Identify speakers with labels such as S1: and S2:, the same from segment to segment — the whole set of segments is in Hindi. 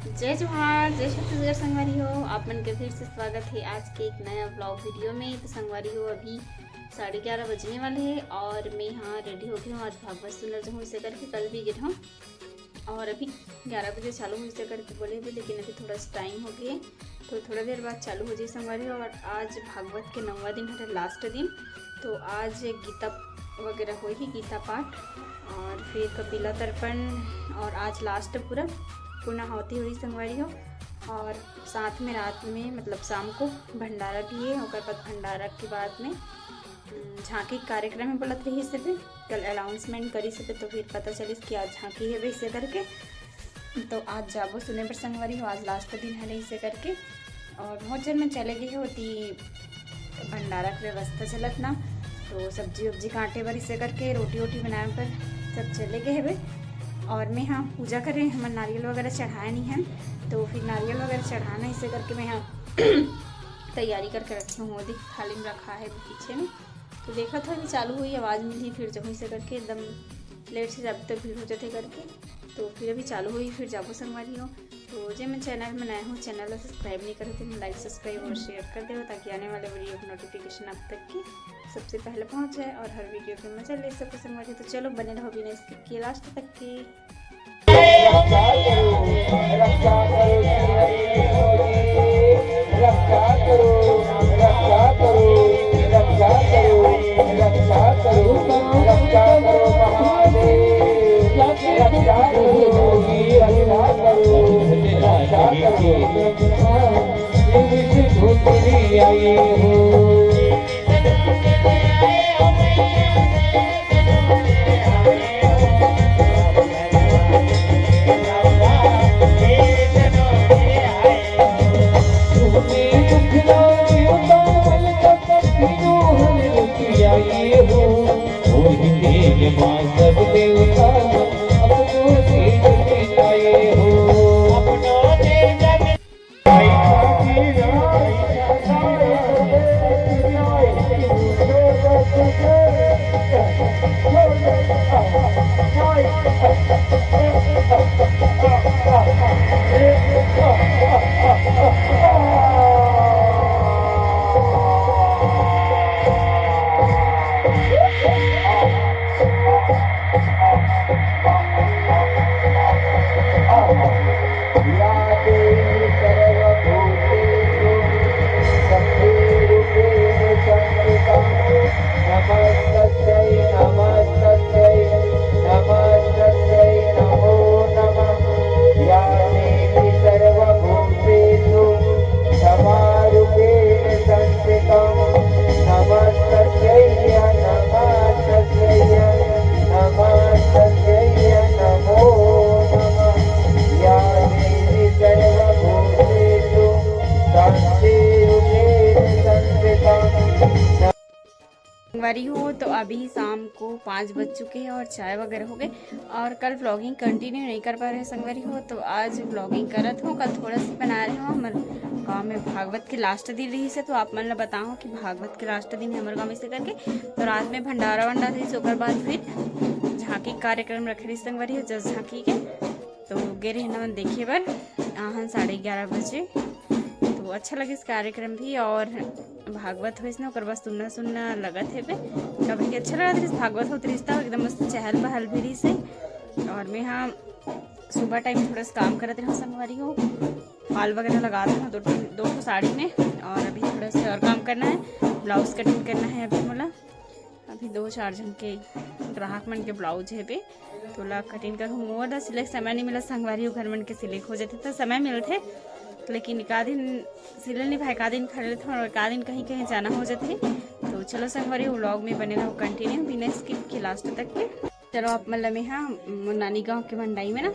S1: जय जोहार, जय छत्तीसगढ़ संगवारी हो। आप मन के फिर से स्वागत है आज के एक नया ब्लॉग वीडियो में। तो संगवारी हो अभी 11:30 बजने वाले हैं और मैं यहाँ रेडी हो गई हूँ। आज भागवत सुनर जो हूँ इसे करके कल भी गई हूँ और अभी 11 बजे चालू हुई इसे करके बोले भी, लेकिन अभी थोड़ा सा टाइम हो गया तो थोड़ा देर बाद चालू हो जाए संगवारी हो। और आज भागवत के 9वां दिन है, लास्ट दिन। तो आज गीता वगैरह हुई ही, गीता पाठ और फिर कपिला तर्पण और आज लास्ट पूरा पूर्णाहुति हुई संगवारी हो। और साथ में रात में मतलब शाम को भंडारा भी है। और बाद भंडारा के बाद में झांकी कार्यक्रम में बोलत रही से पे कल अनाउंसमेंट करी से पे, तो फिर पता चलिस कि आज झांकी है वैसे करके। तो आज जाबो सुने पर संगवारी हो, आज लास्ट दिन है इसे करके। और बहुत जन में चले गई होती भंडारा की व्यवस्था चलत ना, तो सब्जी वब्जी काटे पर इसे करके रोटी वोटी बनाए पर सब चले गए है। और मैं यहाँ पूजा कर रही हूँ, हमारे नारियल वगैरह चढ़ाया नहीं है, तो फिर नारियल वगैरह चढ़ाना इसे करके मैं यहाँ तैयारी करके रखी हूँ। मोदी थाली में रखा है पीछे में, तो देखा था अभी चालू हुई आवाज़ मिली, फिर जब इसे करके एकदम लेट से जब तक भीड़ हो जाते करके, तो फिर अभी चालू हुई फिर जाबो संगवारी हो। तो जो मैं चैनल में नया हूँ, चैनल को सब्सक्राइब नहीं करते तो लाइक सब्सक्राइब और शेयर कर दो, ताकि आने वाले वीडियो की नोटिफिकेशन आप तक की सबसे पहले पहुँच जाए और हर वीडियो के मजा ले सको संगवारी। तो चलो बने रहो बिना स्किप किए लास्ट तक की। संगवारी हो तो अभी शाम को 5 बज चुके हैं और चाय वगैरह हो गए। और कल व्लॉगिंग कंटिन्यू नहीं कर पा रहे संगवारी हो, तो आज व्लॉगिंग करत हूँ। कल थोड़ा सा बना रहे हो, हमारे गाँव में भागवत के लास्ट दिन रही से, तो आप मन बताओ कि भागवत के लास्ट दिन है हमारे गाँव में से करके। तो रात में भंडारा वंडा रही, उसके बाद फिर झांकी कार्यक्रम रखे रही संगवारी हो, जस झांकी के। तो गे रही न देखिए बार आहन 11:30 बजे, तो अच्छा लगे इस कार्यक्रम भी। और भागवत हो इसने बस सुनना लगत है पे, कभी अच्छा लगा था भागवत हो रिश्ता एकदम मस्त चहल पहल भी रही से। और मैं यहाँ सुबह टाइम थोड़ा सा काम करते रहा संगवारी हो, फाल वगैरह लगा था दो साड़ी में। और अभी थोड़ा सा और काम करना है, ब्लाउज कटिंग करना है अभी मोला। अभी 2-4 जन के ग्राहक मन के ब्लाउज है पे, तो ला कटिंग करूँ। मोला सिलेक्ट समय नहीं मिला संगवारी हो, घर मन के सिलेक्ट हो जाते तो समय मिलते, लेकिन एक दिन सिलन नहीं भाई, एक दिन खड़े थे और एक दिन कहीं कहीं जाना हो जाते। तो चलो संगवारी व्लॉग में बने रहो कंटिन्यू बिना स्किप के लास्ट तक के। चलो आप मतलब में हाँ नानी गांव के मंडाई में ना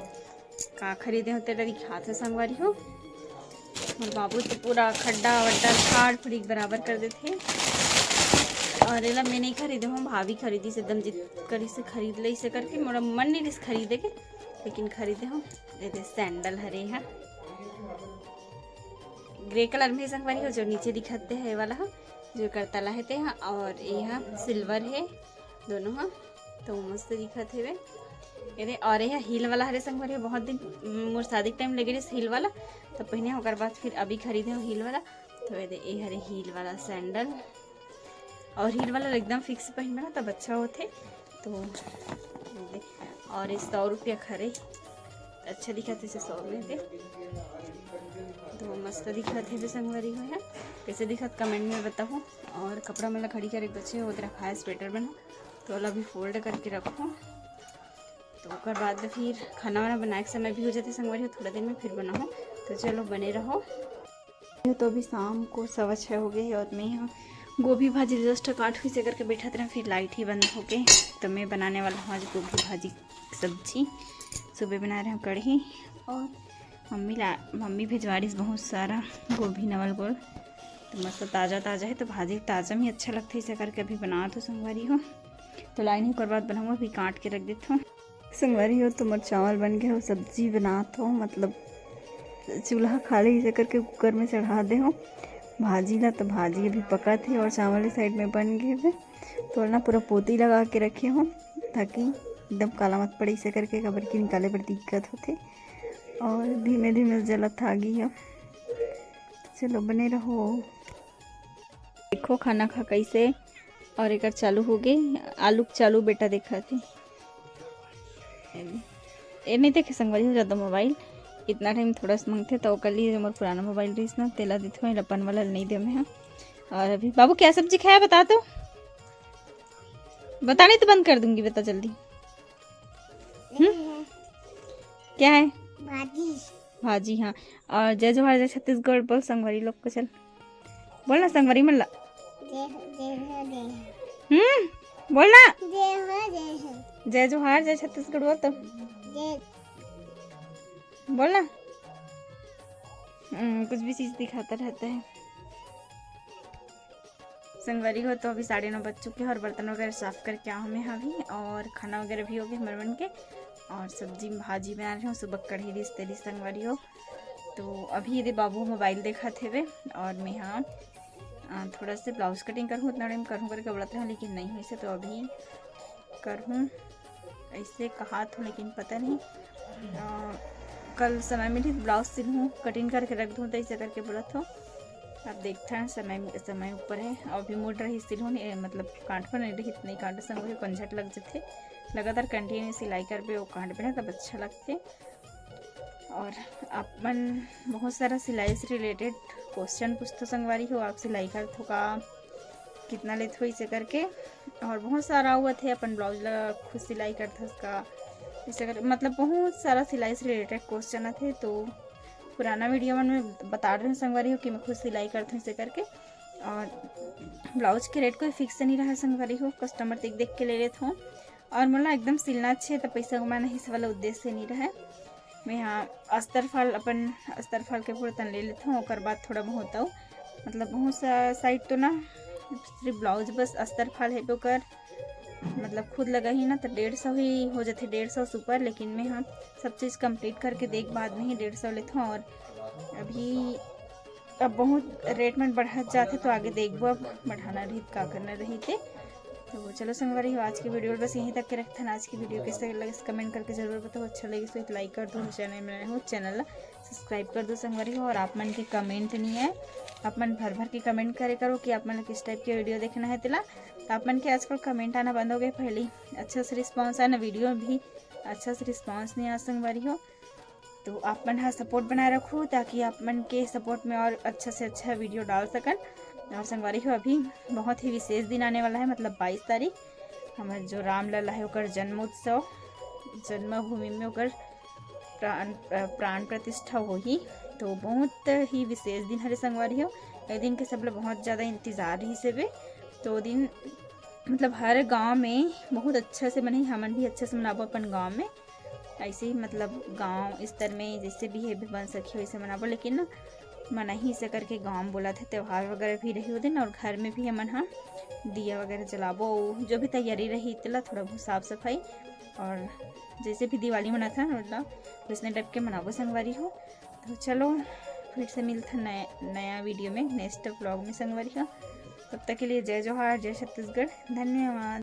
S1: का खरीदे होते लगी खाते संगवारी हो। और बाबू तो पूरा खड्डा वड्डा खाड़ फड़ीक बराबर कर देते। और एला मैं नहीं खरीदे हूँ, भाभी खरीदी से एकदम जिद करी से खरीद ले इसे करके। मोरा मन नहीं रिस खरीदे के, लेकिन खरीदे हूँ। दे सैंडल हरे हैं ग्रे कलर में संगवारी हो, जो नीचे दिखते है वाला हा, जो करतला है ते हा। और यहाँ सिल्वर है दोनों हा, तो मस्त दिखत है। ये और यह हील वाला हरे संगवारी बहुत दिन मोर शादी के टाइम लगे हील वाला तो पहने होकर बाद फिर अभी खरीदे हो हील वाला। तो ये हरे हील वाला सैंडल और हील वाला एकदम फिक्स पहनना तब अच्छा होते। तो और ये 100 रुपया खरे अच्छा दिखा थे 100 में थे तो मस्त दिखा थे संगवारी हो है कैसे दिखा कमेंट में बताओ। और कपड़ा मतलब खड़ी कर एक बच्चे वो रखा है स्वेटर बना तो वाला भी फोल्ड करके रखो। तो उसके बाद फिर खाना वाना बनाए के समय भी हो जाते संगवारी हो थोड़ा दिन में फिर बनाओ। तो चलो बने रहो। तो अभी शाम को 6:15 हो गए और मैं यहाँ गोभी भाजी जस्ट काट हुई से करके बैठा था फिर लाइट ही बंद हो गई। तो मैं बनाने वाला हूँ आज गोभी भाजी सब्जी। सुबह बना रहे हैं कढ़ी और मम्मी भिजवा रही बहुत सारा गोभी नवल गोल तो मस्त ताज़ा ताज़ा है तो भाजी ताज़ा में अच्छा लगता है इसे करके अभी बना तो संगवारी हो। तो लाइन ही कर बाद बनाऊँगा अभी काट के रख देता हूँ संगवारी हो। तो मेरा चावल बन गया हो सब्जी बनाता हूँ मतलब चूल्हा खाली इसे करके कुकर में चढ़ा दे हो भाजी ला। तो भाजी अभी पका थी और चावल साइड में बन गए थे तो ना पूरा पोती लगा के रखे हो ताकि एकदम काला मत पड़े इसे करके खबर की निकाले पर दिक्कत होते। और धीमे धीमे जलत आ गई है। चलो बने रहो। देखो खाना खा कैसे और एक चालू हो गई आलू चालू बेटा देखा थे ये नहीं देखे संगवारी हो ज़्यादा मोबाइल इतना टाइम थोड़ा सा मांगते तो कल ही मोर पुराना मोबाइल रही ना तेला देते हैं लपन वाला नहीं दे में। और अभी बाबू क्या सब्जी खाया बता तो बताने तो बंद कर दूंगी बता जल्दी। क्या है भाजी हाँ। और जय जोहार जय छत्तीसगढ़ बोल संगवारी लोग को चल बोलना संगवारी मल्ला बोलना जय जोहार जय छत्तीसगढ़ बोल तो बोलना कुछ भी चीज़ दिखाता रहता है संगवारी हो। तो अभी 9:30 बज चुके हैं और बर्तन वगैरह साफ़ करके आऊँ मैं अभी और खाना वगैरह भी हो गया हमारे बन के और सब्जी भाजी बना रही हूँ सुबह कढ़ी रिस तेरी संगवारी हो। तो अभी यदि बाबू मोबाइल देखा थे वे और मैं हाँ थोड़ा से ब्लाउज कटिंग करूँ उतना टाइम करूँ करके बोलते हैं लेकिन नहीं हुई से तो अभी करूँ ऐसे कहा था लेकिन पता नहीं कल समय मिली ब्लाउज सिलूँ कटिंग करके रख दूँ तो ऐसे करके बोला था। अब देखते हैं समय ऊपर है अभी मोड़ रही सिलूँ मतलब कांट पर नहीं रही इतनी कांट संग कंझट लग जाते लगातार कंटिन्यू सिलाई कर पे वो कांट पे ना तब अच्छा लगते। और अपन बहुत सारा सिलाई से रिलेटेड क्वेश्चन पूछते संगवारी हो आप सिलाई कर थो का कितना लेते हो इसे करके और बहुत सारा हुआ थे अपन ब्लाउज लगा खुद सिलाई करते उसका इसे कर मतलब बहुत सारा सिलाई से रिलेटेड क्वेश्चन थे। तो पुराना वीडियो में बता रहे हैं संगवारी हो कि मैं खुद सिलाई करती हूँ इसे करके और ब्लाउज के रेट कोई फिक्स नहीं रहा संगवारी हो कस्टमर देख देख के ले लेते हूँ और मतलब एकदम सिलना अच्छे तो पैसा कमाना इस वाला उद्देश्य नहीं रहा है। मैं यहाँ अस्तर फाल के पूरे तन ले लेता हूँ और बाद थोड़ा बहुत हो मतलब बहुत सा साइड तो ना सिर्फ ब्लाउज बस अस्तर फाल है पे मतलब खुद लगा ही ना तो 150 ही हो जाते 150 ऊपर लेकिन मैं हाँ सब चीज़ कंप्लीट करके देख बाद में ही 150 लेता हूँ। और अभी अब बहुत रेट में बढ़ा जाते तो आगे देखो अब बढ़ाना रही क्या करना रही थे। तो चलो संगवारी हो आज की वीडियो बस यहीं तक के रखते हैं। आज की वीडियो कैसे लगे कमेंट करके जरूर बताओ अच्छा लगे तो एक लाइक कर दो चैनल में हो चैनल सब्सक्राइब कर दो संगवारी हो। और आप मन के कमेंट नहीं है आप मन भर भर के कमेंट करे करो कि आप मन किस टाइप की वीडियो देखना है तिला। तो आप मन के आजकल कमेंट आना बंद हो गए पहले अच्छा से रिस्पॉन्स आना वीडियो में भी अच्छा से रिस्पॉन्स नहीं आ संगवारी हो। तो आप मन हाँ सपोर्ट बनाए रखो ताकि आप मन के सपोर्ट में और अच्छा से अच्छा वीडियो डाल सकन। और संगवारी हो अभी बहुत ही विशेष दिन आने वाला है मतलब 22 तारीख हमारे जो रामलला है ओकर जन्मोत्सव जन्मभूमि में ओकर प्राण प्रतिष्ठा हो ही तो बहुत ही विशेष दिन हरे संगवारी हो। ये दिन के सब लोग बहुत ज़्यादा इंतज़ार ही से तो दिन मतलब हर गांव में बहुत अच्छा से मनाई हमन भी अच्छे से मनाबो अपन गांव में ऐसे ही मतलब गांव स्तर में जैसे भी है भी बन सकी वैसे मनाबो लेकिन ना मना ही से करके गांव बोला थे त्यौहार वगैरह भी रही वो दिन और घर में भी हमन हाँ दिया वगैरह जलाबो जो भी तैयारी रही इतना थोड़ा बहुत साफ सफाई और जैसे भी दिवाली मना था मतलब वैसने टाइप के मनाबो संगवारी हो। तो चलो फिर से मिलता नया वीडियो में नेक्स्ट व्लॉग में संगवारी हो। तब तक के लिए जय जोहार जय छत्तीसगढ़ धन्यवाद।